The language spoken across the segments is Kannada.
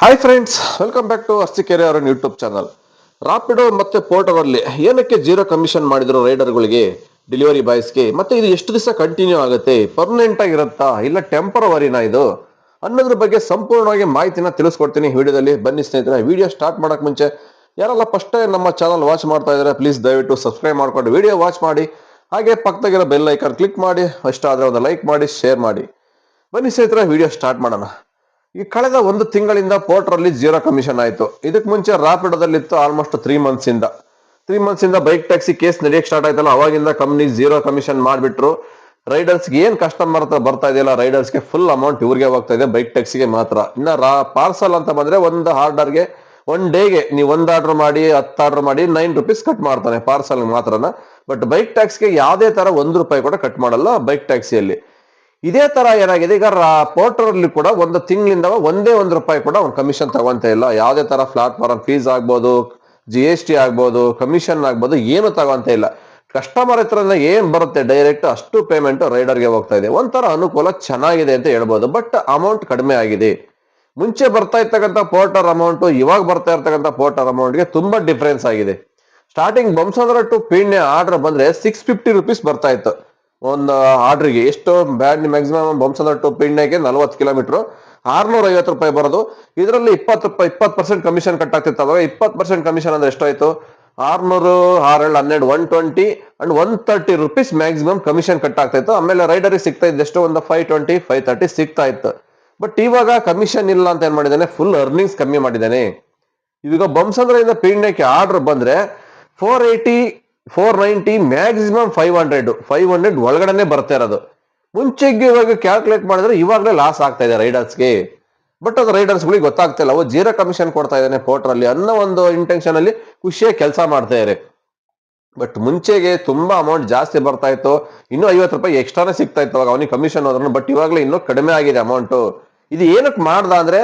Hi friends, welcome back to Arsikere ಅವರ ಯೂಟ್ಯೂಬ್ ಚಾನಲ್. ರಾಪಿಡೋ ಮತ್ತೆ ಪೋರ್ಟರ್ ಅಲ್ಲಿ ಏನಕ್ಕೆ ಜೀರೋ ಕಮಿಷನ್ ಮಾಡಿದ್ರು ರೈಡರ್ಗಳಿಗೆ, ಡೆಲಿವರಿ ಬಾಯ್ಸ್ಗೆ, ಮತ್ತೆ ಇದು ಎಷ್ಟು ದಿವಸ ಕಂಟಿನ್ಯೂ ಆಗುತ್ತೆ, ಪರ್ಮನೆಂಟ್ ಆಗಿರುತ್ತಾ ಇಲ್ಲ ಟೆಂಪರವರಿನಾ ಇದು ಅನ್ನೋದ್ರ ಬಗ್ಗೆ ಸಂಪೂರ್ಣವಾಗಿ ಮಾಹಿತಿನ ತಿಳಿಸ್ಕೊಡ್ತೀನಿ ವಿಡಿಯೋದಲ್ಲಿ. ಬನ್ನಿ ಸ್ನೇಹಿತರೆ, ವಿಡಿಯೋ ಸ್ಟಾರ್ಟ್ ಮಾಡಕ್ ಮುಂಚೆ ಯಾರೆಲ್ಲ ಫಸ್ಟ್ ಟೈಮ್ ನಮ್ಮ ಚಾನಲ್ ವಾಚ್ ಮಾಡ್ತಾ ಇದ್ದಾರೆ ಪ್ಲೀಸ್ ದಯವಿಟ್ಟು ಸಬ್ಸ್ಕ್ರೈಬ್ ಮಾಡ್ಕೊಂಡು ವಿಡಿಯೋ ವಾಚ್ ಮಾಡಿ. ಹಾಗೆ ಪಕ್ಕದಾಗಿರೋ ಬೆಲ್ ಐಕಾನ್ ಕ್ಲಿಕ್ ಮಾಡಿ, ಇಷ್ಟ ಆದ್ರೆ ಒಂದು ಲೈಕ್ ಮಾಡಿ, ಶೇರ್ ಮಾಡಿ. ಬನ್ನಿ ಸ್ನೇಹಿತರೆ, ವಿಡಿಯೋ ಸ್ಟಾರ್ಟ್ ಮಾಡೋಣ. ಈ ಕಳೆದ ಒಂದು ತಿಂಗಳಿಂದ ಪೋರ್ಟರ್ ಅಲ್ಲಿ ಜೀರೋ ಕಮಿಷನ್ ಆಯ್ತು. ಇದಕ್ಕೆ ಮುಂಚೆ ರಾಪಿಡೋದಲ್ಲಿತ್ತು ಆಲ್ಮೋಸ್ಟ್ 3 ಮಂತ್ಸ್ ಇಂದ ಬೈಕ್ ಟ್ಯಾಕ್ಸಿ ಕೇಸ್ ನಡೆಯಕ್ಕೆ ಸ್ಟಾರ್ಟ್ ಆಯ್ತಲ್ಲ, ಅವಾಗಿಂದ ಕಂಪ್ನಿ ಜೀರೋ ಕಮಿಷನ್ ಮಾಡ್ಬಿಟ್ರು. ರೈಡರ್ಸ್ಗೆ ಏನ್ ಕಸ್ಟಮರ್ ಬರ್ತಾ ಇದೆಯಲ್ಲ, ರೈಡರ್ಸ್ಗೆ ಫುಲ್ ಅಮೌಂಟ್ ಇವ್ರಿಗೆ ಹೋಗ್ತಾ ಇದೆ, ಬೈಕ್ ಟ್ಯಾಕ್ಸಿಗೆ ಮಾತ್ರ. ಇನ್ನ ಪಾರ್ಸಲ್ ಅಂತ ಬಂದ್ರೆ ಒಂದು ಆರ್ಡರ್ಗೆ ಒನ್ ಡೇಗೆ ನೀವು ಒಂದ್ ಆರ್ಡರ್ ಮಾಡಿ 10 ಆರ್ಡರ್ ಮಾಡಿ ₹9 ಕಟ್ ಮಾಡ್ತಾನೆ ಪಾರ್ಸಲ್ ಮಾತ್ರನ. ಬಟ್ ಬೈಕ್ ಟ್ಯಾಕ್ಸ್ಗೆ ಯಾವುದೇ ತರ ₹1 ಕೂಡ ಕಟ್ ಮಾಡಲ್ಲ ಬೈಕ್ ಟ್ಯಾಕ್ಸಿಯಲ್ಲಿ. ಇದೇ ತರ ಏನಾಗಿದೆ ಈಗ ಪೋರ್ಟರ್ ಅಲ್ಲಿ ಕೂಡ ಒಂದು ತಿಂಗಳಿಂದ ಒಂದೇ ₹1 ಕೂಡ ಅವ್ನು ಕಮಿಷನ್ ತಗೊಂತ ಇಲ್ಲ. ಯಾವುದೇ ತರ ಪ್ಲಾಟ್ಫಾರ್ಮ್ ಫೀಸ್ ಆಗ್ಬೋದು, GST ಆಗ್ಬೋದು, ಕಮಿಷನ್ ಆಗ್ಬೋದು, ಏನು ತಗೊಂತ ಇಲ್ಲ. ಕಸ್ಟಮರ್ ಹತ್ರ ಏನ್ ಬರುತ್ತೆ ಡೈರೆಕ್ಟ್ ಅಷ್ಟು ಪೇಮೆಂಟ್ ರೈಡರ್ಗೆ ಹೋಗ್ತಾ ಇದೆ. ಒಂಥರ ಅನುಕೂಲ ಚೆನ್ನಾಗಿದೆ ಅಂತ ಹೇಳ್ಬೋದು. ಬಟ್ ಅಮೌಂಟ್ ಕಡಿಮೆ ಆಗಿದೆ. ಮುಂಚೆ ಬರ್ತಾ ಇರ್ತಕ್ಕಂಥ ಪೋರ್ಟರ್ ಅಮೌಂಟ್ ಇವಾಗ ಬರ್ತಾ ಇರ್ತಕ್ಕಂಥ ಪೋರ್ಟರ್ ಅಮೌಂಟ್ಗೆ ತುಂಬಾ ಡಿಫ್ರೆನ್ಸ್ ಆಗಿದೆ. Starting Bommasandra to Peenya order ಬಂದ್ರೆ ₹650 ಬರ್ತಾ ಇತ್ತು ಒಂದು ಆರ್ಡ್ರಿಗೆ. ಎಷ್ಟು ಬ್ಯಾಡ್ ಮ್ಯಾಕ್ಸಿಮಮ್ ಬಂಸಂದ್ರ ಟು ಪೀಣ್ಯಕ್ಕೆ 40 ಕಿಲೋಮೀಟರ್ ₹650 ಬರೋದು. ಇದರಲ್ಲಿ 20% ಕಮಿಷನ್ ಕಟ್ ಆಗ್ತಿತ್ತು. ಅವಾಗ 20% ಕಮಿಷನ್ ಅಂದ್ರೆ ಎಷ್ಟಾಯ್ತು? 600, 6 12 120 ಅಂಡ್ ₹130 ಮ್ಯಾಕ್ಸಿಮಮ್ ಕಮಿಷನ್ ಕಟ್ ಆಗ್ತಾ ಇತ್ತು. ಆಮೇಲೆ ರೈಡರ್ ಸಿಗ್ತಾ ಇದ್ದಷ್ಟು ಒಂದು 520, 530 ಸಿಗ್ತಾ ಇತ್ತು. ಬಟ್ ಇವಾಗ ಕಮಿಷನ್ ಇಲ್ಲ ಅಂತ ಏನ್ ಮಾಡಿದ್ದಾನೆ, ಫುಲ್ ಅರ್ನಿಂಗ್ಸ್ ಕಮ್ಮಿ ಮಾಡಿದ್ದಾನೆ. ಇವಾಗ ಬಂಸಂದ್ರಿಂದ ಪೀಣ್ಯಕ್ಕೆ ಆರ್ಡರ್ ಬಂದ್ರೆ 480, 490, ಮ್ಯಾಕ್ಸಿಮಮ್ 500 ಒಳಗಡೆನೆ ಬರ್ತಾ ಇರೋದು. ಮುಂಚೆಗೆ ಇವಾಗ ಕ್ಯಾಲ್ಕುಲೇಟ್ ಮಾಡಿದ್ರೆ ಇವಾಗಲೇ ಲಾಸ್ ಆಗ್ತಾ ಇದೆ ರೈಡರ್ಸ್ಗೆ. ಬಟ್ ಅದು ರೈಡರ್ಸ್ಗಳಿಗೆ ಗೊತ್ತಾಗ್ತಾ ಇಲ್ಲ, ಅವು ಜೀರೋ ಕಮಿಷನ್ ಕೊಡ್ತಾ ಇದ್ದಾನೆ ಪೋರ್ಟರ್ ಅಲ್ಲಿ ಅನ್ನೋ ಒಂದು ಇಂಟೆನ್ಷನ್ ಅಲ್ಲಿ ಖುಷಿಯಾಗಿ ಕೆಲಸ ಮಾಡ್ತಾ ಇದ್ದಾರೆ. ಬಟ್ ಮುಂಚೆಗೆ ತುಂಬಾ ಅಮೌಂಟ್ ಜಾಸ್ತಿ ಬರ್ತಾ ಇತ್ತು, ಇನ್ನೂ ₹50 ಎಕ್ಸ್ಟ್ರಾನೇ ಸಿಗ್ತಾ ಇತ್ತು ಅವಾಗ ಅವನಿಗೆ ಕಮಿಷನ್ ಹೋದ್ರು. ಬಟ್ ಇವಾಗಲೇ ಇನ್ನೂ ಕಡಿಮೆ ಆಗಿದೆ ಅಮೌಂಟ್. ಇದು ಏನಕ್ಕೆ ಮಾಡ್ದ ಅಂದ್ರೆ,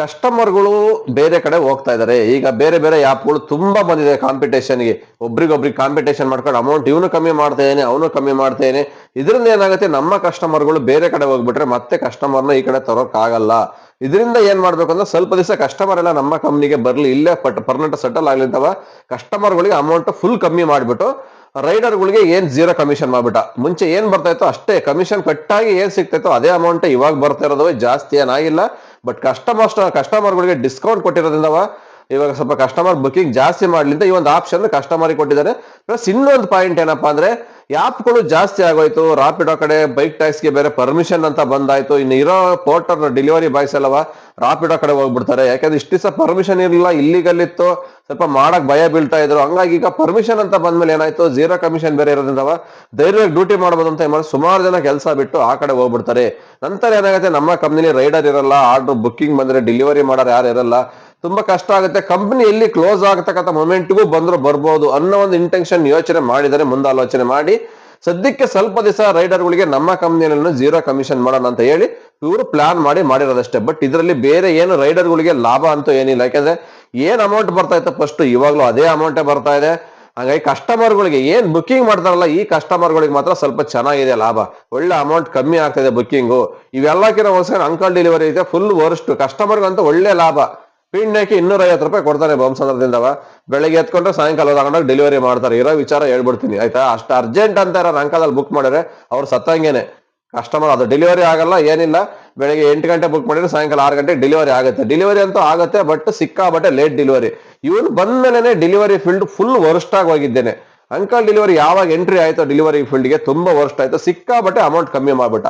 ಕಸ್ಟಮರ್ಗಳು ಬೇರೆ ಕಡೆ ಹೋಗ್ತಾ ಇದಾರೆ. ಈಗ ಬೇರೆ ಬೇರೆ ಆ್ಯಪ್ಗಳು ತುಂಬಾ ಬಂದಿದೆ ಕಾಂಪಿಟೇಷನ್ಗೆ. ಒಬ್ರಿಗೊಬ್ರಿಗೆ ಕಾಂಪಿಟೇಷನ್ ಮಾಡ್ಕೊಂಡು ಅಮೌಂಟ್ ಇವನು ಕಮ್ಮಿ ಮಾಡ್ತಾ ಇದ್ದೇನೆ, ಅವನು ಕಮ್ಮಿ ಮಾಡ್ತಾ ಇದ್ದೇನೆ. ಇದರಿಂದ ಏನಾಗುತ್ತೆ, ನಮ್ಮ ಕಸ್ಟಮರ್ಗಳು ಬೇರೆ ಕಡೆ ಹೋಗ್ಬಿಟ್ರೆ ಮತ್ತೆ ಕಸ್ಟಮರ್ನ ಈ ಕಡೆ ತರೋಕ್ ಆಗಲ್ಲ. ಇದರಿಂದ ಏನ್ ಮಾಡ್ಬೇಕು ಅಂದ್ರೆ, ಸ್ವಲ್ಪ ದಿವಸ ಕಸ್ಟಮರ್ ಎಲ್ಲ ನಮ್ಮ ಕಂಪ್ನಿಗೆ ಬರ್ಲಿ, ಇಲ್ಲೇ ಪರ್ಮನೆಂಟ್ ಸೆಟಲ್ ಆಗ್ಲಿ ಅಂತವ ಕಸ್ಟಮರ್ಗಳಿಗೆ ಅಮೌಂಟ್ ಫುಲ್ ಕಮ್ಮಿ ಮಾಡ್ಬಿಟ್ಟು ರೈಡರ್ಗಳಿಗೆ ಏನ್ ಜೀರೋ ಕಮಿಷನ್ ಮಾಡ್ಬಿಟ್ಟ. ಮುಂಚೆ ಏನ್ ಬರ್ತಾ ಇತ್ತು ಅಷ್ಟೇ ಕಮಿಷನ್ ಕಟ್ಟಾಗಿ ಏನ್ ಸಿಗ್ತಾ ಅದೇ ಅಮೌಂಟ್ ಇವಾಗ ಬರ್ತಾ ಇರೋದು, ಜಾಸ್ತಿ ಏನಾಗಿಲ್ಲ. ಬಟ್ ಕಸ್ಟಮರ್ಗಳಿಗೆ ಡಿಸ್ಕೌಂಟ್ ಕೊಟ್ಟಿರೋದ್ರಿಂದ ಇವಾಗ ಸ್ವಲ್ಪ ಕಸ್ಟಮರ್ ಬುಕಿಂಗ್ ಜಾಸ್ತಿ ಮಾಡ್ಲಿಂದ ಈ ಒಂದು ಆಪ್ಷನ್ ಕಸ್ಟಮರ್ಗೆ ಕೊಟ್ಟಿದ್ದಾರೆ. ಪ್ಲಸ್ ಇನ್ನೊಂದು ಪಾಯಿಂಟ್ ಏನಪ್ಪಾ ಅಂದ್ರೆ, ಆ್ಯಪ್ಗಳು ಜಾಸ್ತಿ ಆಗೋಯ್ತು. ರಾಪಿಡೋ ಕಡೆ ಬೈಕ್ ಟ್ಯಾಕ್ಸ್ಗೆ ಬೇರೆ ಪರ್ಮಿಷನ್ ಅಂತ ಬಂದಾಯ್ತು. ಇನ್ನು ಇರೋ ಪೋರ್ಟರ್ ಡೆಲಿವರಿ ಬಾಯ್ಸ್ ಎಲ್ಲವ ರಾಪಿಡೋ ಕಡೆ ಹೋಗ್ಬಿಡ್ತಾರೆ. ಯಾಕಂದ್ರೆ ಇಷ್ಟು ದಿವಸ ಪರ್ಮಿಷನ್ ಇರಲಿಲ್ಲ, ಇಲ್ಲಿಗಲ್ ಇತ್ತು, ಸ್ವಲ್ಪ ಮಾಡಕ್ ಭಯ ಬೀಳ್ತಾ ಇದ್ರು. ಹಂಗಾಗಿ ಈಗ ಪರ್ಮಿಷನ್ ಅಂತ ಬಂದ್ಮೇಲೆ ಏನಾಯ್ತು, ಜೀರೋ ಕಮಿಷನ್ ಬೇರೆ ಇರೋದ್ರಿಂದ ಧೈರ್ಯವಾಗಿ ಡ್ಯೂಟಿ ಮಾಡ್ಬೋದು ಅಂತ ಮಾಡಿ ಸುಮಾರು ಜನ ಕೆಲಸ ಬಿಟ್ಟು ಆ ಕಡೆ ಹೋಗ್ಬಿಡ್ತಾರೆ. ನಂತರ ಏನಾಗುತ್ತೆ, ನಮ್ಮ ಕಂಪ್ನಿಲಿ ರೈಡರ್ ಇರಲ್ಲ, ಆರ್ಡರ್ ಬುಕ್ಕಿಂಗ್ ಬಂದ್ರೆ ಡೆಲಿವರಿ ಮಾಡೋರು ಯಾರು ಇರಲ್ಲ, ತುಂಬಾ ಕಷ್ಟ ಆಗುತ್ತೆ. ಕಂಪನಿ ಎಲ್ಲಿ ಕ್ಲೋಸ್ ಆಗ್ತಕ್ಕಂಥ ಮೊಮೆಂಟ್ಗೂ ಬಂದ್ರು ಬರ್ಬೋದು ಅನ್ನೋ ಒಂದು ಇಂಟೆನ್ಷನ್ ಯೋಚನೆ ಮಾಡಿದರೆ, ಮುಂದಾಲೋಚನೆ ಮಾಡಿ ಸದ್ಯಕ್ಕೆ ಸ್ವಲ್ಪ ದಿವಸ ರೈಡರ್ಗಳಿಗೆ ನಮ್ಮ ಕಂಪ್ನಿಯಲ್ಲಿ ಜೀರೋ ಕಮಿಷನ್ ಮಾಡೋಣ ಅಂತ ಹೇಳಿ ಇವರು ಪ್ಲಾನ್ ಮಾಡಿರೋದಷ್ಟೇ. ಬಟ್ ಇದರಲ್ಲಿ ಬೇರೆ ಏನು ರೈಡರ್ಗಳಿಗೆ ಲಾಭ ಅಂತೂ ಏನಿಲ್ಲ. ಯಾಕಂದ್ರೆ ಏನ್ ಅಮೌಂಟ್ ಬರ್ತಾ ಇತ್ತು ಫಸ್ಟ್, ಇವಾಗ್ಲೂ ಅದೇ ಅಮೌಂಟೇ ಬರ್ತಾ ಇದೆ. ಹಾಗಾಗಿ ಕಸ್ಟಮರ್ಗಳಿಗೆ ಏನ್ ಬುಕ್ಕಿಂಗ್ ಮಾಡ್ತಾರಲ್ಲ, ಈ ಕಸ್ಟಮರ್ಗಳಿಗೆ ಮಾತ್ರ ಸ್ವಲ್ಪ ಚೆನ್ನಾಗಿದೆ ಲಾಭ. ಒಳ್ಳೆ ಅಮೌಂಟ್ ಕಮ್ಮಿ ಆಗ್ತಾ ಇದೆ ಬುಕ್ಕಿಂಗು. ಇವೆಲ್ಲಕ್ಕಿಂತ ಹೋಲಿಸಿದ್ರೆ ಅಂಕಲ್ ಡೆಲಿವರಿ ಇದೆ ಫುಲ್ ವರ್ಸ್ಟ್. ಕಸ್ಟಮರ್ಗಂತೂ ಒಳ್ಳೆ ಲಾಭ. ಪೀಣ್ಯಕ್ಕೆ ₹250 ಕೊಡ್ತಾನೆ ಬಂಸಂದ್ರದಿಂದವ. ಬೆಳಗ್ಗೆ ಎತ್ಕೊಂಡ್ರೆ ಸಾಯಂಕಾಲ ತಗೊಂಡಾಗ ಡೆಲಿವರಿ ಮಾಡ್ತಾರೆ. ಇರೋ ವಿಚಾರ ಹೇಳ್ಬಿಡ್ತೀನಿ ಆಯ್ತಾ. ಅಷ್ಟು ಅರ್ಜೆಂಟ್ ಅಂತ ಇರೋ ಅಂಕಲಲ್ಲಿ ಬುಕ್ ಮಾಡಿದ್ರೆ ಅವ್ರು ಸತ್ತಂಗೇನೆ. ಕಸ್ಟಮರ್ ಅದು ಡೆಲಿವರಿ ಆಗಲ್ಲ, ಏನಿಲ್ಲ. ಬೆಳಗ್ಗೆ 8 ಗಂಟೆ ಬುಕ್ ಮಾಡಿದ್ರೆ ಸಾಯಂಕಾಲ 6 ಗಂಟೆಗೆ ಡೆಲಿವರಿ ಆಗುತ್ತೆ. ಡೆಲಿವರಿ ಅಂತೂ ಆಗುತ್ತೆ, ಬಟ್ ಸಿಕ್ಕಾಬಟ್ಟೆ ಲೇಟ್ ಡೆಲಿವರಿ. ಇವನು ಬಂದ್ಮೇಲೆ ಡೆಲಿವರಿ ಫೀಲ್ಡ್ ಫುಲ್ ವರ್ಸ್ಟ್ ಆಗಿ ಹೋಗಿದ್ದೇನೆ. ಅಂಕಲ್ ಡೆಲಿವರಿ ಯಾವಾಗ ಎಂಟ್ರಿ ಆಯ್ತು ಡೆಲಿವರಿ ಫೀಲ್ಡ್ಗೆ ತುಂಬಾ ವರ್ಸ್ಟ್ ಆಯ್ತು. ಸಿಕ್ಕಾಬಟ್ಟೆ ಅಮೌಂಟ್ ಕಮ್ಮಿ ಮಾಡ್ಬಿಟ್ಟ.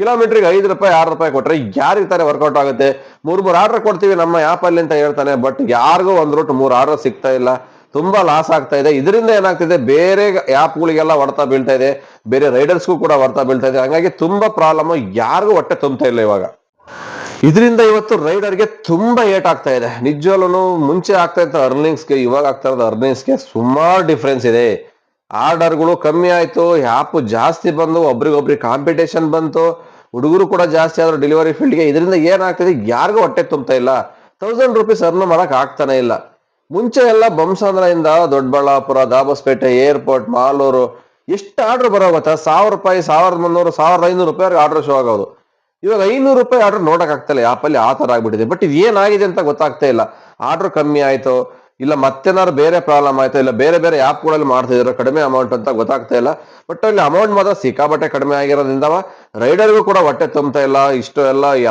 ಕಿಲೋಮೀಟರ್ಗೆ ₹5, ₹6 ಕೊಟ್ರೆ ಯಾರಿಗೆ ತಾನೇ ವರ್ಕೌಟ್ ಆಗುತ್ತೆ? 3 ಆರ್ಡರ್ ಕೊಡ್ತೀವಿ ನಮ್ಮ ಆ್ಯಪ್ ಅಲ್ಲಿ ಅಂತ ಹೇಳ್ತಾನೆ. ಬಟ್ ಯಾರಿಗೂ ಒಂದ್ ರೂಟ್ 3 ಆರ್ಡರ್ ಸಿಗ್ತಾ ಇಲ್ಲ. ತುಂಬಾ ಲಾಸ್ ಆಗ್ತಾ ಇದೆ. ಇದರಿಂದ ಏನಾಗ್ತಿದೆ, ಬೇರೆ ಆ್ಯಪ್ಗಳಿಗೆಲ್ಲ ಹೊಡ್ತಾ ಬೀಳ್ತಾ ಇದೆ, ಬೇರೆ ರೈಡರ್ಸ್ಗೂ ಕೂಡ ಹೊಡ್ತಾ ಬೀಳ್ತಾ ಇದೆ. ಹಂಗಾಗಿ ತುಂಬಾ ಪ್ರಾಬ್ಲಮ್, ಯಾರಿಗೂ ಹೊಟ್ಟೆ ತುಂಬ್ತಾ ಇಲ್ಲ ಇವಾಗ. ಇದರಿಂದ ಇವತ್ತು ರೈಡರ್ಗೆ ತುಂಬಾ ಏಟ್ ಆಗ್ತಾ ಇದೆ ನಿಜವಲ್ಲೂ. ಮುಂಚೆ ಆಗ್ತಾ ಇದ್ದ ಅರ್ನಿಂಗ್ಸ್ಗೆ ಇವಾಗ ಆಗ್ತಾ ಇರೋದು ಅರ್ನಿಂಗ್ಸ್ಗೆ ಸುಮಾರು ಡಿಫ್ರೆನ್ಸ್ ಇದೆ. ಆರ್ಡರ್ಗಳು ಕಮ್ಮಿ ಆಯ್ತು, ಆ್ಯಪ್ ಜಾಸ್ತಿ ಬಂದು, ಒಬ್ರಿಗೊಬ್ರಿಗೆ ಕಾಂಪಿಟೇಷನ್ ಬಂತು, ಹುಡುಗರು ಕೂಡ ಜಾಸ್ತಿ ಆದ್ರು ಡೆಲಿವರಿ ಫೀಲ್ಡ್ಗೆ. ಇದರಿಂದ ಏನಾಗ್ತದೆ, ಯಾರಿಗೂ ಹೊಟ್ಟೆ ತುಂಬ್ತಾ ಇಲ್ಲ. ₹1000 ಅರ್ನ್ ಮಾಡಕ್ ಆಗ್ತಾನೆ ಇಲ್ಲ. ಮುಂಚೆ ಎಲ್ಲ ಬಂಸಂದ್ರದಿಂದ ದೊಡ್ಡಬಳ್ಳಾಪುರ, ದಾಬಸ್ಪೇಟೆ, ಏರ್ಪೋರ್ಟ್, ಮಾಲೂರು ಎಷ್ಟು ಆರ್ಡರ್ ಬರೋ ಗೊತ್ತಾ? ₹1000, ₹1300, ₹1500 ಆರ್ಡರ್ ಶೋ ಆಗೋದು. ಇವಾಗ 500 ರೂಪಾಯಿ ಆರ್ಡರ್ ನೋಡಕ್ ಆಗ್ತಾ ಇಲ್ಲ ಆ್ಯಪಲ್ಲಿ, ಆ ತರ ಆಗ್ಬಿಟ್ಟಿದೆ. ಬಟ್ ಇದು ಏನಾಗಿದೆ ಅಂತ ಗೊತ್ತಾಗ್ತಾ ಇಲ್ಲ. ಆರ್ಡರ್ ಕಮ್ಮಿ ಆಯ್ತು, ಇಲ್ಲ ಮತ್ತೇನಾದ್ರು ಬೇರೆ ಪ್ರಾಬ್ಲಮ್ ಆಯ್ತು, ಇಲ್ಲ ಬೇರೆ ಬೇರೆ ಆ್ಯಪ್ಗಳಲ್ಲಿ ಮಾಡ್ತಿದ್ರು ಕಡಿಮೆ ಅಮೌಂಟ್ ಅಂತ ಗೊತ್ತಾಗ್ತಾ ಇಲ್ಲ. ಬಟ್ ಅಲ್ಲಿ ಅಮೌಂಟ್ ಮಾತ್ರ ಸಿಕ್ಕಾಬಟ್ಟೆ ಕಡಿಮೆ ಆಗಿರೋದ್ರಿಂದ ರೈಡರ್ಗೂ ಕೂಡ ಹೊಟ್ಟೆ ತುಂಬ್ತಾ ಇಲ್ಲ. ಇಷ್ಟು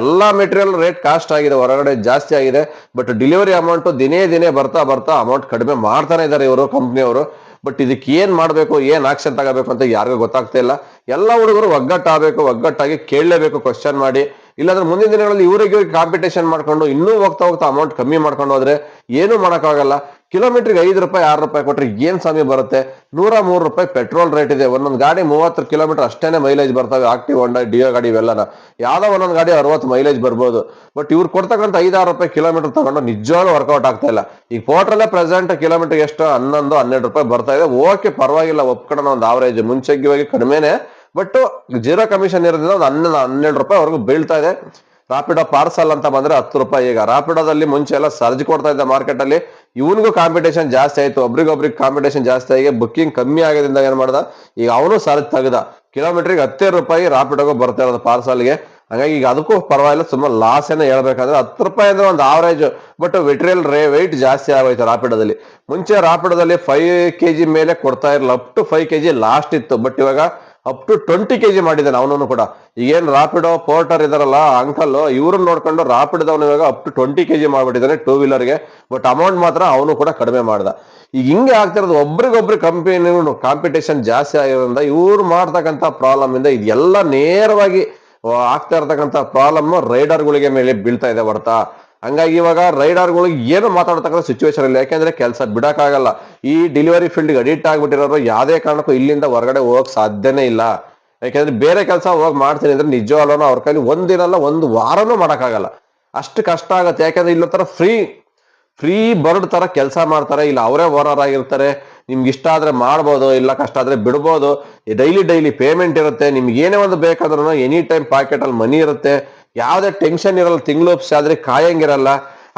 ಎಲ್ಲಾ ಮೆಟೀರಿಯಲ್ ರೇಟ್ ಕಾಸ್ಟ್ ಆಗಿದೆ, ಹೊರಗಡೆ ಜಾಸ್ತಿ ಆಗಿದೆ. ಬಟ್ ಡೆಲಿವರಿ ಅಮೌಂಟ್ ದಿನೇ ದಿನೇ ಬರ್ತಾ ಬರ್ತಾ ಅಮೌಂಟ್ ಕಡಿಮೆ ಮಾಡ್ತಾನೆ ಇದ್ದಾರೆ ಇವರು ಕಂಪ್ನಿಯವರು. ಬಟ್ ಇದಕ್ಕೆ ಏನ್ ಮಾಡ್ಬೇಕು, ಏನ್ ಆಕ್ಷನ್ ತಗೋಬೇಕು ಅಂತ ಯಾರಿಗೂ ಗೊತ್ತಾಗ್ತಾ ಇಲ್ಲ. ಎಲ್ಲ ಹುಡುಗರು ಒಗ್ಗಟ್ಟಾಗಬೇಕು, ಒಗ್ಗಟ್ಟಾಗಿ ಕೇಳಲೇಬೇಕು ಕ್ವಶನ್ ಮಾಡಿ. ಇಲ್ಲಾಂದ್ರೆ ಮುಂದಿನ ದಿನಗಳಲ್ಲಿ ಇವರಿಗೆ ಕಾಂಪಿಟೇಷನ್ ಮಾಡ್ಕೊಂಡು ಇನ್ನೂ ಹೋಗ್ತಾ ಹೋಗ್ತಾ ಅಮೌಂಟ್ ಕಮ್ಮಿ ಮಾಡ್ಕೊಂಡು ಹೋದ್ರೆ ಏನು ಮಾಡೋಕ್ಕಾಗಲ್ಲ. ಕಿಲೋಮೀಟರ್ಗೆ 5 ರೂಪಾಯಿ 6 ರೂಪಾಯಿ ಕೊಟ್ರೆ ಏನ್ ಸಮಯ ಬರುತ್ತೆ? 103 ರೂಪಾಯಿ ಪೆಟ್ರೋಲ್ ರೇಟ್ ಇದೆ. ಒಂದೊಂದು ಗಾಡಿ 30 ಕಿಲೋಮೀಟರ್ ಅಷ್ಟೇನೆ ಮೈಲೇಜ್ ಬರ್ತವೆ, ಆಕ್ಟಿವ್ ಹೊಂಡಾ ಡಿಯೋ ಗಾಡಿ ಇವೆಲ್ಲನ. ಯಾವ್ದೋ ಒಂದೊಂದು ಗಾಡಿ 60 ಮೈಲೇಜ್ ಬರ್ಬೋದು. ಬಟ್ ಇವ್ರು ಕೊಡ್ತಕ್ಕಂಥ 5-6 ರೂಪಾಯಿ ಕಿಲೋಮೀಟರ್ ತಗೊಂಡು ನಿಜವಾಗ್ಲೂ ವರ್ಕೌಟ್ ಆಗ್ತಾ ಇಲ್ಲ. ಈಗ ಪೋರ್ಟ್ರಲ್ಲೇ ಪ್ರೆಸೆಂಟ್ ಕಿಲೋಮೀಟರ್ ಎಷ್ಟು 11-12 ರೂಪಾಯಿ ಬರ್ತಾ ಇದೆ. ಓಕೆ, ಪರವಾಗಿಲ್ಲ, ಒಪ್ಕೊಳ್ಳೋಣ, ಒಂದು ಆವರೇಜ್ ಮುಂಚೆಗೆ ಕಡಿಮೆನೆ. ಬಟ್ ಜೀರೋ ಕಮಿಷನ್ ಇರೋದ್ರಿಂದ ಒಂದು 11-12 ರೂಪಾಯಿವರೆಗೂ ಬೀಳ್ತಾ ಇದೆ. ರಾಪಿಡೋ ಪಾರ್ಸಲ್ ಅಂತ ಬಂದ್ರೆ 10 ರೂಪಾಯಿ. ಈಗ ರಾಪಿಡೋದಲ್ಲಿ ಮುಂಚೆ ಎಲ್ಲ ಸರ್ಜ್ ಕೊಡ್ತಾ ಇದ್ದ ಮಾರ್ಕೆಟ್ ಅಲ್ಲಿ, ಇವನಿಗೂ ಕಾಂಪಿಟೇಷನ್ ಜಾಸ್ತಿ ಆಯ್ತು, ಒಬ್ರಿಗೊಬ್ರಿಗೆ ಕಾಂಪಿಟೇಷನ್ ಜಾಸ್ತಿ ಆಗಿ ಬುಕ್ಕಿಂಗ್ ಕಮ್ಮಿ ಆಗೋದ್ರಿಂದ ಏನ್ ಮಾಡ್ದ, ಈಗ ಅವನು ಸರ್ಜ್ ತೆಗ್ದ. ಕಿಲೋಮೀಟರ್ಗೆ 10 ರೂಪಾಯಿ ರಾಪಿಡೋಗೂ ಬರ್ತಾ ಇರೋದು ಪಾರ್ಸಲ್ಗೆ. ಹಾಗಾಗಿ ಈಗ ಅದಕ್ಕೂ ಪರವಾಗಿಲ್ಲ, ಸುಮ್ಮನೆ ಲಾಸ್ ಏನೇ ಹೇಳ್ಬೇಕಂದ್ರೆ 10 ರೂಪಾಯಿ ಅಂದ್ರೆ ಒಂದು ಆವರೇಜ್. ಬಟ್ ಮೆಟೀರಿಯಲ್ ವೆಯ್ಟ್ ಜಾಸ್ತಿ ಆಗೋಯ್ತು ರಾಪಿಡೋದಲ್ಲಿ. ಮುಂಚೆ ರಾಪಿಡೋದಲ್ಲಿ 5 kg ಮೇಲೆ ಕೊಡ್ತಾ ಇರಲಿಲ್ಲ, ಅಪ್ ಟು 5 kg ಲಾಸ್ಟ್ ಇತ್ತು. ಬಟ್ ಇವಾಗ ಅಪ್ ಟು 20 kg ಮಾಡಿದ್ದಾನೆ ಅವನನ್ನು ಕೂಡ. ಈಗೇನ್ ರಾಪಿಡೋ ಪೋರ್ಟರ್ ಇದಾರಲ್ಲ ಅಂಕಲ್, ಇವ್ರನ್ನ ನೋಡ್ಕೊಂಡು ರಾಪಿಡೋದವನು ಇವಾಗ ಅಪ್ ಟು 20 kg ಮಾಡ್ಬಿಟ್ಟಿದ್ದಾನೆ ಟೂ ವೀಲರ್ಗೆ. ಬಟ್ ಅಮೌಂಟ್ ಮಾತ್ರ ಅವನು ಕೂಡ ಕಡಿಮೆ ಮಾಡ್ದ. ಈಗ ಹಿಂಗೆ ಆಗ್ತಿರೋದು, ಒಬ್ರಿಗೊಬ್ರು ಕಂಪನಿ ಕಾಂಪಿಟೇಷನ್ ಜಾಸ್ತಿ ಆಗಿರೋದ್ರಿಂದ ಇವ್ರು ಮಾಡ್ತಕ್ಕಂಥ ಪ್ರಾಬ್ಲಮ್ ಇಂದ ಇದೆಲ್ಲ ನೇರವಾಗಿ ಆಗ್ತಾ ಇರ್ತಕ್ಕಂಥ ಪ್ರಾಬ್ಲಮ್ ರೈಡರ್ಗಳಿಗೆ ಮೇಲೆ ಬೀಳ್ತಾ ಇದೆ ಹೊರತಾ. ಹಂಗಾಗಿ ಇವಾಗ ರೈಡರ್ಗಳಿಗೆ ಏನು ಮಾತಾಡ್ತಕ್ಕಂಥ ಸಿಚುವೇಶನ್ ಇಲ್ಲ. ಯಾಕೆಂದ್ರೆ ಕೆಲಸ ಬಿಡಕ್ಕಾಗಲ್ಲ. ಈ ಡೆಲಿವರಿ ಫೀಲ್ಡ್ಗೆ ಅಡಿಕ್ಟ್ ಆಗ್ಬಿಟ್ಟಿರೋರು ಯಾವುದೇ ಕಾರಣಕ್ಕೂ ಇಲ್ಲಿಂದ ಹೊರಗಡೆ ಹೋಗಕ್ ಸಾಧ್ಯನೇ ಇಲ್ಲ. ಯಾಕೆಂದ್ರೆ ಬೇರೆ ಕೆಲಸ ಹೋಗಿ ಮಾಡ್ತೀನಿ ಅಂದ್ರೆ ನಿಜವಾಗ್ಲೂ ಅವ್ರ ಕೈಲಿ ಒಂದಿನ ಅಲ್ಲ, ಒಂದು ವಾರನೂ ಮಾಡಕ್ಕಾಗಲ್ಲ, ಅಷ್ಟು ಕಷ್ಟ ಆಗತ್ತೆ. ಯಾಕಂದ್ರೆ ಇಲ್ಲೊಂಥರ ಫ್ರೀ ಬರ್ಡ್ ತರ ಕೆಲಸ ಮಾಡ್ತಾರೆ. ಇಲ್ಲ ಅವರೇ ಓನರ್ ಆಗಿರ್ತಾರೆ. ನಿಮ್ಗೆ ಇಷ್ಟ ಆದ್ರೆ ಮಾಡ್ಬೋದು, ಇಲ್ಲ ಕಷ್ಟ ಆದ್ರೆ ಬಿಡ್ಬೋದು. ಡೈಲಿ ಪೇಮೆಂಟ್ ಇರುತ್ತೆ. ನಿಮ್ಗೆ ಏನೇ ಒಂದು ಬೇಕಾದ್ರೂ ಎನಿ ಟೈಮ್ ಪಾಕೆಟ್ ಅಲ್ಲಿ ಮನಿ ಇರುತ್ತೆ. ಯಾವ್ದೇ ಟೆನ್ಷನ್ ಇರಲ್ಲ, ತಿಂಗಳು ಆದ್ರೆ ಕಾಯಂಗಿರಲ್ಲ.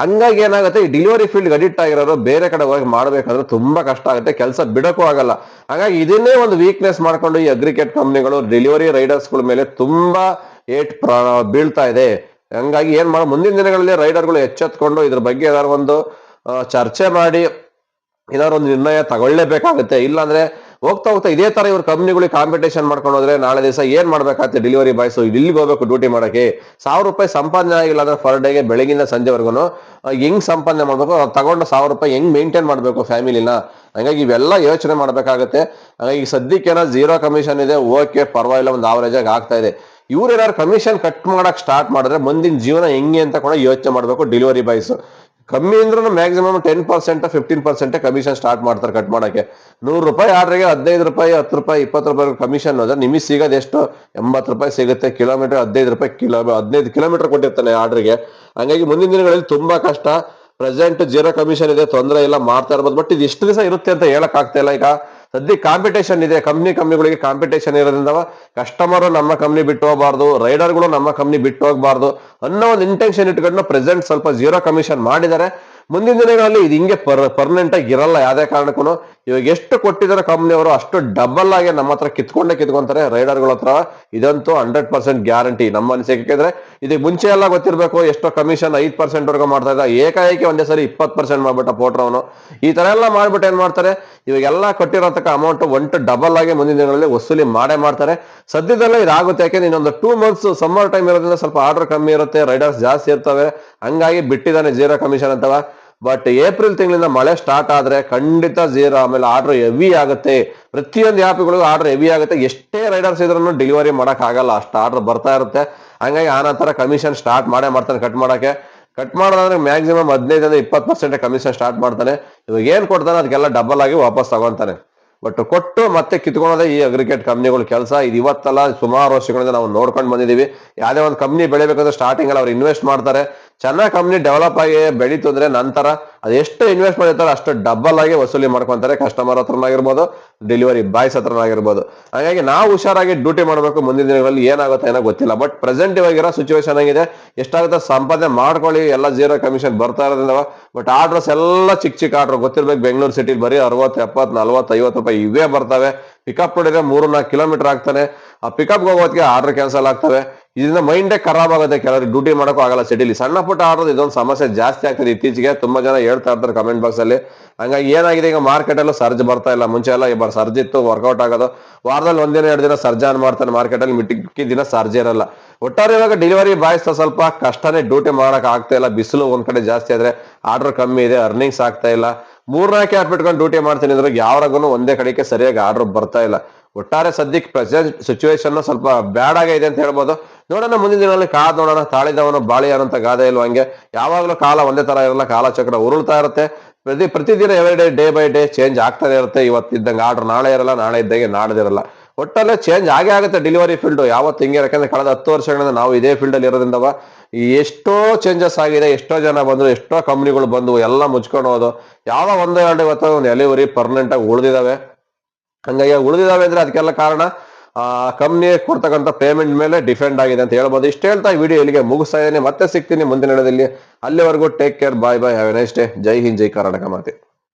ಹಂಗಾಗಿ ಏನಾಗುತ್ತೆ, ಈ ಡೆಲಿವರಿ ಫೀಲ್ಡ್ ಅಡಿಕ್ಟ್ ಆಗಿರೋರು ಬೇರೆ ಕಡೆ ಹೋಗಿ ಮಾಡ್ಬೇಕಂದ್ರೆ ತುಂಬಾ ಕಷ್ಟ ಆಗುತ್ತೆ, ಕೆಲಸ ಬಿಡಕ್ಕೂ ಆಗಲ್ಲ. ಹಾಗಾಗಿ ಇದನ್ನೇ ಒಂದು ವೀಕ್ನೆಸ್ ಮಾಡ್ಕೊಂಡು ಈ ಅಗ್ರಿಕೇಟ್ ಕಂಪ್ನಿಗಳು ಡೆಲಿವರಿ ರೈಡರ್ಸ್ಗಳ ಮೇಲೆ ತುಂಬಾ ಏಟ್ ಬೀಳ್ತಾ ಇದೆ. ಹಂಗಾಗಿ ಏನ್ ಮಾಡೋ, ಮುಂದಿನ ದಿನಗಳಲ್ಲಿ ರೈಡರ್ಗಳು ಎಚ್ಚೆತ್ಕೊಂಡು ಇದ್ರ ಬಗ್ಗೆ ಏನಾದ್ರು ಒಂದು ಚರ್ಚೆ ಮಾಡಿ ಏನಾದ್ರು ಒಂದು ನಿರ್ಣಯ ತಗೊಳ್ಳೇಬೇಕಾಗುತ್ತೆ. ಇಲ್ಲಾಂದ್ರೆ ಹೋಗ್ತಾ ಹೋಗ್ತಾ ಇದೇ ತರ ಇವ್ರ ಕಂಪ್ನಿಗಳಿಗೆ ಕಾಂಪಿಟೇಷನ್ ಮಾಡ್ಕೊಂಡು ಹೋದ್ರೆ ನಾಳೆ ದಿವಸ ಏನ್ ಮಾಡ್ಬೇಕಾಗುತ್ತೆ ಡೆಲಿವರಿ ಬಾಯ್ಸ್? ಇಲ್ಲಿಗೆ ಹೋಗ್ಬೇಕು ಡ್ಯೂಟಿ ಮಾಡಕ್ಕೆ. 1000 ರೂಪಾಯಿ ಸಂಪಾದನೆ ಆಗಿಲ್ಲ ಅಂದ್ರೆ ಪರ್ ಡೇಗೆ ಬೆಳಗಿಂದ ಸಂಜೆವರೆಗೂ ಹೆಂಗ್ ಸಂಪಾದನೆ ಮಾಡ್ಬೇಕು? ತಗೊಂಡು 1000 ರೂಪಾಯಿ ಹೆಂಗ್ ಮೇಂಟೈನ್ ಮಾಡ್ಬೇಕು ಫ್ಯಾಮಿಲಿನ? ಹಂಗಾಗಿ ಇವೆಲ್ಲ ಯೋಚನೆ ಮಾಡ್ಬೇಕಾಗತ್ತೆ. ಹಾಗಾಗಿ ಸದ್ಯಕ್ಕೆ ಏನೋ ಜೀರೋ ಕಮಿಷನ್ ಇದೆ, ಓಕೆ ಪರವಾಗಿಲ್ಲ, ಒಂದು ಆವರೇಜ್ ಆಗಿ ಆಗ್ತಾ ಇದೆ. ಇವ್ರು ಏನಾದ್ರು ಕಮಿಷನ್ ಕಟ್ ಮಾಡಕ್ ಸ್ಟಾರ್ಟ್ ಮಾಡಿದ್ರೆ ಮುಂದಿನ ಜೀವನ ಹೆಂಗೆ ಅಂತ ಕೂಡ ಯೋಚನೆ ಮಾಡ್ಬೇಕು ಡೆಲಿವರಿ ಬಾಯ್ಸ್. ಕಮ್ಮಿ ಅಂದ್ರೂ ಮ್ಯಾಕ್ಸಿಮಮ್ 10% 15% ಕಮಿಷನ್ ಸ್ಟಾರ್ಟ್ ಮಾಡ್ತಾರೆ ಕಟ್ ಮಾಡಕ್ಕೆ. 100 ರೂಪಾಯಿ ಆರ್ಡ್ರಿಗೆ 15 ರೂಪಾಯಿ 10 ರೂಪಾಯಿ 20 ರೂಪಾಯಿ ಕಮಿಷನ್ ಹೋದ್ರೆ ನಿಮಗೆ ಸಿಗೋದು ಎಷ್ಟು? 80 ರೂಪಾಯಿ ಸಿಗುತ್ತೆ. ಕಿಲೋಮೀಟರ್ 15 ರೂಪಾಯಿ 15 ಕಿಲೋಮೀಟರ್ ಕೊಟ್ಟಿರ್ತಾನೆ ಆರ್ಡ್ರಿಗೆ. ಹಂಗಾಗಿ ಮುಂದಿನ ದಿನಗಳಲ್ಲಿ ತುಂಬಾ ಕಷ್ಟ. ಪ್ರೆಸೆಂಟ್ ಜೀರೋ ಕಮಿಷನ್ ಇದೆ, ತೊಂದರೆ ಇಲ್ಲ, ಮಾಡ್ತಾ ಇರ್ಬೋದು. ಬಟ್ ಇದು ಎಷ್ಟು ದಿವಸ ಇರುತ್ತೆ ಅಂತ ಹೇಳಕ್ ಆಗ್ತಾ ಇಲ್ಲ. ಈಗ ಸದ್ಯ ಕಾಂಪಿಟೇಷನ್ ಇದೆ, ಕಂಪ್ನಿಗಳಿಗೆ ಕಾಂಪಿಟೇಷನ್ ಇರೋದ್ರಿಂದ ಕಸ್ಟಮರ್ ನಮ್ಮ ಕಂಪ್ನಿ ಬಿಟ್ಟು ಹೋಗಬಾರ್ದು, ರೈಡರ್ಗಳು ನಮ್ಮ ಕಂಪ್ನಿ ಬಿಟ್ಟು ಹೋಗಬಾರ್ದು ಅನ್ನೋ ಒಂದು ಇಂಟೆನ್ಷನ್ ಇಟ್ಕೊಂಡು ಪ್ರೆಸೆಂಟ್ ಸ್ವಲ್ಪ ಜೀರೋ ಕಮಿಷನ್ ಮಾಡಿದ್ದಾರೆ. ಮುಂದಿನ ದಿನಗಳಲ್ಲಿ ಇದು ಹಿಂಗೆ ಪರ್ಮನೆಂಟ್ ಆಗಿ ಇರಲ್ಲ ಯಾವುದೇ ಕಾರಣಕ್ಕೂ. ಇವಾಗ ಎಷ್ಟು ಕೊಟ್ಟಿದ್ದಾರೆ ಕಂಪ್ನಿಯವರು ಅಷ್ಟು ಡಬಲ್ ಆಗಿ ನಮ್ಮ ಹತ್ರ ಕಿತ್ಕೊಂತಾರೆ ರೈಡರ್ಗಳ ಹತ್ರ. ಇದಂತೂ 100% ಗ್ಯಾರಂಟಿ ನಮ್ಮ ಅನಿಸಿಕೆ. ಯಾಕೆಂದ್ರೆ ಇದಕ್ಕೆ ಮುಂಚೆ ಎಲ್ಲ ಗೊತ್ತಿರಬೇಕು, ಎಷ್ಟೋ ಕಮಿಷನ್ 5% ವರ್ಗ ಮಾಡ್ತಾ ಇದ್ದ, ಏಕಾಏಕಿ ಒಂದೇ ಸರಿ 20% ಮಾಡ್ಬಿಟ್ಟ ಪೋಟ್ರವನು. ಈ ತರ ಎಲ್ಲ ಮಾಡ್ಬಿಟ್ಟು ಏನ್ ಮಾಡ್ತಾರೆ, ಇವಾಗೆಲ್ಲ ಕೊಟ್ಟಿರೋತಕ್ಕ ಅಮೌಂಟ್ ಒಂಟು ಡಬಲ್ ಆಗಿ ಮುಂದಿನ ದಿನಗಳಲ್ಲಿ ವಸೂಲಿ ಮಾಡ್ತಾರೆ. ಸದ್ಯದಲ್ಲೇ ಇದಾಗುತ್ತೆ. ಯಾಕೆಂದ್ರೆ ಇನ್ನೊಂದು 2 months ಸಮ್ಮರ್ ಟೈಮ್ ಇರೋದ್ರಿಂದ ಸ್ವಲ್ಪ ಆರ್ಡರ್ ಕಮ್ಮಿ ಇರುತ್ತೆ, ರೈಡರ್ಸ್ ಜಾಸ್ತಿ ಇರ್ತವೆ. ಹಂಗಾಗಿ ಬಿಟ್ಟಿದ್ದಾನೆ ಜೀರೋ ಕಮಿಷನ್ ಅಂತವ. ಬಟ್ ಏಪ್ರಿಲ್ ತಿಂಗಳಿಂದ ಮಳೆ ಸ್ಟಾರ್ಟ್ ಆದ್ರೆ ಖಂಡಿತ ಜೀರೋ, ಆಮೇಲೆ ಆರ್ಡರ್ ಹೆವಿ ಆಗುತ್ತೆ. ಪ್ರತಿಯೊಂದು ಆ್ಯಪ್ಗಳಿಗೂ ಆರ್ಡರ್ ಹೆವಿ ಆಗುತ್ತೆ. ಎಷ್ಟೇ ರೈಡರ್ಸ್ ಇದ್ರೂ ಡೆಲಿವರಿ ಮಾಡಕ್ ಆಗಲ್ಲ, ಅಷ್ಟು ಆರ್ಡರ್ ಬರ್ತಾ ಇರುತ್ತೆ. ಹಂಗಾಗಿ ಆ ನಂತರ ಕಮಿಷನ್ ಸ್ಟಾರ್ಟ್ ಮಾಡ್ತಾನೆ ಕಟ್ ಮಾಡೋದಂದ್ರೆ ಮ್ಯಾಕ್ಸಿಮಮ್ 15-20% ಕಮಿಷನ್ ಸ್ಟಾರ್ಟ್ ಮಾಡ್ತಾನೆ. ಇವಾಗ ಏನ್ ಕೊಡ್ತಾನೆ ಅದಕ್ಕೆಲ್ಲ ಡಬಲ್ ಆಗಿ ವಾಪಸ್ ತಗೊಂತಾನೆ. ಬಟ್ ಕೊಟ್ಟು ಮತ್ತೆ ಕಿತ್ಕೊಳ್ಳೋದೇ ಈ ಅಗ್ರಿಕೇಟ್ ಕಂಪ್ನಿಗಳ ಕೆಲಸ. ಇದು ಇವತ್ತಲ್ಲ, ಸುಮಾರು ವರ್ಷಗಳಿಂದ ನಾವು ನೋಡ್ಕೊಂಡು ಬಂದಿದೀವಿ. ಯಾವುದೇ ಒಂದು ಕಂಪ್ನಿ ಬೆಳಿಬೇಕಂದ್ರೆ ಸ್ಟಾರ್ಟಿಂಗ್ ಅಲ್ಲಿ ಅವ್ರು ಇನ್ವೆಸ್ಟ್ ಮಾಡ್ತಾರೆ. ಚೆನ್ನಾಗಿ ಕಂಪ್ನಿ ಡೆವಲಪ್ ಆಗಿ ಬೆಳೀತು ಅಂದ್ರೆ ನಂತರ ಅದೆಷ್ಟು ಇನ್ವೆಸ್ಟ್ ಮಾಡಿರ್ತಾರೆ ಅಷ್ಟು ಡಬಲ್ ಆಗಿ ವಸೂಲಿ ಮಾಡ್ಕೊಂತಾರೆ, ಕಸ್ಟಮರ್ ಹತ್ರನಾಗಿರ್ಬೋದು, ಡೆಲಿವರಿ ಬಾಯ್ಸ್ ಹತ್ರನಾಗಿರ್ಬೋದು. ಹಾಗಾಗಿ ನಾವು ಹುಷಾರಾಗಿ ಡ್ಯೂಟಿ ಮಾಡಬೇಕು. ಮುಂದಿನ ದಿನಗಳಲ್ಲಿ ಏನಾಗುತ್ತೆ ಏನೋ ಗೊತ್ತಿಲ್ಲ. ಬಟ್ ಪ್ರೆಸೆಂಟ್ ಇವಾಗಿರೋ ಸಿಚುವೇಶನ್ ಆಗಿದೆ, ಎಷ್ಟಾಗುತ್ತೆ ಸಂಪಾದನೆ ಮಾಡ್ಕೊಳ್ಳಿ, ಎಲ್ಲ ಜೀರೋ ಕಮಿಷನ್ ಬರ್ತಾ ಇರೋದ್ರಿಂದ. ಬಟ್ ಆರ್ಡರ್ಸ್ ಎಲ್ಲ ಚಿಕ್ಕ ಆರ್ಡರ್ ಗೊತ್ತಿರ್ಬೇಕು, ಬೆಂಗಳೂರು ಸಿಟಿ ಬರೀ 60, 70, 40, 50 ರೂಪಾಯಿ ಇವೇ ಬರ್ತವೆ. ಪಿಕಪ್ ನೋಡಿದ್ರೆ 3-4 ಕಿಲೋಮೀಟರ್ ಆಗ್ತಾನೆ. ಆ ಪಿಕಪ್ ಹೋಗೋದಕ್ಕೆ ಆರ್ಡರ್ ಕ್ಯಾನ್ಸಲ್ ಆಗ್ತವೆ. ಇದರಿಂದ ಮೈಂಡೇ ಖರಾಬ್ ಆಗುತ್ತೆ, ಕೆಲವರಿಗೆ ಡ್ಯೂಟಿ ಮಾಡೋಕ್ಕೂ ಆಗಲ್ಲ ಸಿಟಿಲಿ. ಸಣ್ಣ ಪುಟ್ಟ ಆರ್ಡರ್ ಇದೊಂದು ಸಮಸ್ಯೆ ಜಾಸ್ತಿ ಆಗ್ತದೆ ಇತ್ತೀಚೆಗೆ, ತುಂಬಾ ಜನ ಹೇಳ್ತಾ ಇರ್ತಾರೆ ಕಮೆಂಟ್ ಬಾಕ್ಸ್ ಅಲ್ಲಿ. ಹಂಗಾಗಿ ಏನಾಗಿದೆ, ಈಗ ಮಾರ್ಕೆಟ್ ಅಲ್ಲೂ ಸರ್ಜ್ ಬರ್ತಾ ಇಲ್ಲ. ಮುಂಚೆ ಎಲ್ಲ ಇಬ್ಬರು ಸರ್ಜ್ ಇತ್ತು, ವರ್ಕೌಟ್ ಆಗೋದು. ವಾರದಲ್ಲಿ ಒಂದಿನ 2 ದಿನ ಸರ್ಜ್ ಆನ್ ಮಾಡ್ತಾನೆ ಮಾರ್ಕೆಟ್ ಅಲ್ಲಿ, ಮಿಕ್ಕಿದ ದಿನ ಸರ್ಜ್ ಇರಲ್ಲ. ಒಟ್ಟಾರೆ ಇವಾಗ ಡೆಲಿವರಿ ಬಾಯ್ಸ್ ಸ್ವಲ್ಪ ಕಷ್ಟನೇ, ಡ್ಯೂಟಿ ಮಾಡಕ್ ಆಗ್ತಾ ಇಲ್ಲ. ಬಿಸಿಲು ಒಂದ್ ಕಡೆ ಜಾಸ್ತಿ ಆದ್ರೆ ಆರ್ಡರ್ ಕಮ್ಮಿ ಇದೆ, ಅರ್ನಿಂಗ್ಸ್ ಆಗ್ತಾ ಇಲ್ಲ. 3-4 ಆ್ಯಪ್ ಇಟ್ಕೊಂಡು ಡ್ಯೂಟಿ ಮಾಡ್ತೀನಿ ಅಂದ್ರೆ ಯಾವ್ರಾಗೂ ಒಂದೇ ಕಡೆಗೆ ಸರಿಯಾಗಿ ಆರ್ಡರ್ ಬರ್ತಾ ಇಲ್ಲ. ಒಟ್ಟಾರೆ ಸದ್ಯಕ್ಕೆ ಪ್ರೆಸೆಂಟ್ ಸಿಚುವೇಶನ್ ಸ್ವಲ್ಪ ಬ್ಯಾಡ್ ಆಗಿದೆ ಅಂತ ಹೇಳ್ಬೋದು. ನೋಡೋಣ ಮುಂದಿನ ದಿನದಲ್ಲಿ ಕಾದ್ ನೋಡೋಣ. ತಾಳಿದವನು ಬಾಳಿ ಅನ್ನಂತ ಗಾದೆ ಇಲ್ವಾ, ಹಂಗೆ ಯಾವಾಗ್ಲೂ ಕಾಲ ಒಂದೇ ತರ ಇರಲ್ಲ, ಕಾಲಚಕ್ರ ಉರುಳ್ತಾ ಇರುತ್ತೆ. ಪ್ರತಿದಿನ every day by day change ಆಗ್ತಾನೆ ಇರುತ್ತೆ. ಇವತ್ತಿದ್ದಂಗೆ ಆರ್ಡರ್ ನಾಳೆ ಇರಲ್ಲ, ನಾಳೆ ಇದ್ದಂಗೆ ನಾಡ್ದಿರಲ್ಲ. ಒಟ್ಟಲ್ಲೇ ಚೇಂಜ್ ಆಗೇ ಆಗುತ್ತೆ ಡೆಲಿವರಿ ಫೀಲ್ಡ್ ಯಾವತ್ತು ಹಿಂಗೆ. ಯಾಕಂದ್ರೆ ಕಳೆದ 10 ವರ್ಷಗಳಿಂದ ನಾವು ಇದೇ ಫೀಲ್ಡ್ ಅಲ್ಲಿ ಇರೋದ್ರಿಂದವ ಎಷ್ಟೋ ಚೇಂಜಸ್ ಆಗಿದೆ. ಎಷ್ಟೋ ಜನ ಬಂದ್ರು, ಎಷ್ಟೋ ಕಂಪ್ನಿಗಳು ಬಂದು ಎಲ್ಲ ಮುಚ್ಕೊಂಡು ಹೋದು. ಯಾವ 1-2 ಇವತ್ತು ಒಂದು ಡೆಲಿವರಿ ಪರ್ಮನೆಂಟ್ ಆಗಿ ಉಳಿದಿದಾವೆ. ಹಂಗಾಗಿ ಉಳಿದಿದಾವೆ ಅಂದ್ರೆ ಅದಕ್ಕೆಲ್ಲ ಕಾರಣ ಕಂಪ್ನಿ ಕೊಡ್ತಕ್ಕಂಥ ಪೇಮೆಂಟ್ ಮೇಲೆ ಡಿಪೆಂಡ್ ಆಗಿದೆ ಅಂತ ಹೇಳ್ಬೋದು. ಇಷ್ಟ ಹೇಳ್ತಾ ವಿಡಿಯೋ ಇಲ್ಲಿಗೆ ಮುಗಿಸ್ತಾ ಇದ್ದೇನೆ. ಮತ್ತೆ ಸಿಗ್ತೀನಿ ಮುಂದಿನ ದಿನದಲ್ಲಿ. ಅಲ್ಲಿವರೆಗೂ take care, bye bye, have a nice day. ಜೈ ಹಿಂದ್, ಜೈ ಕರ್ನಾಟಕ ಮಾತೆ.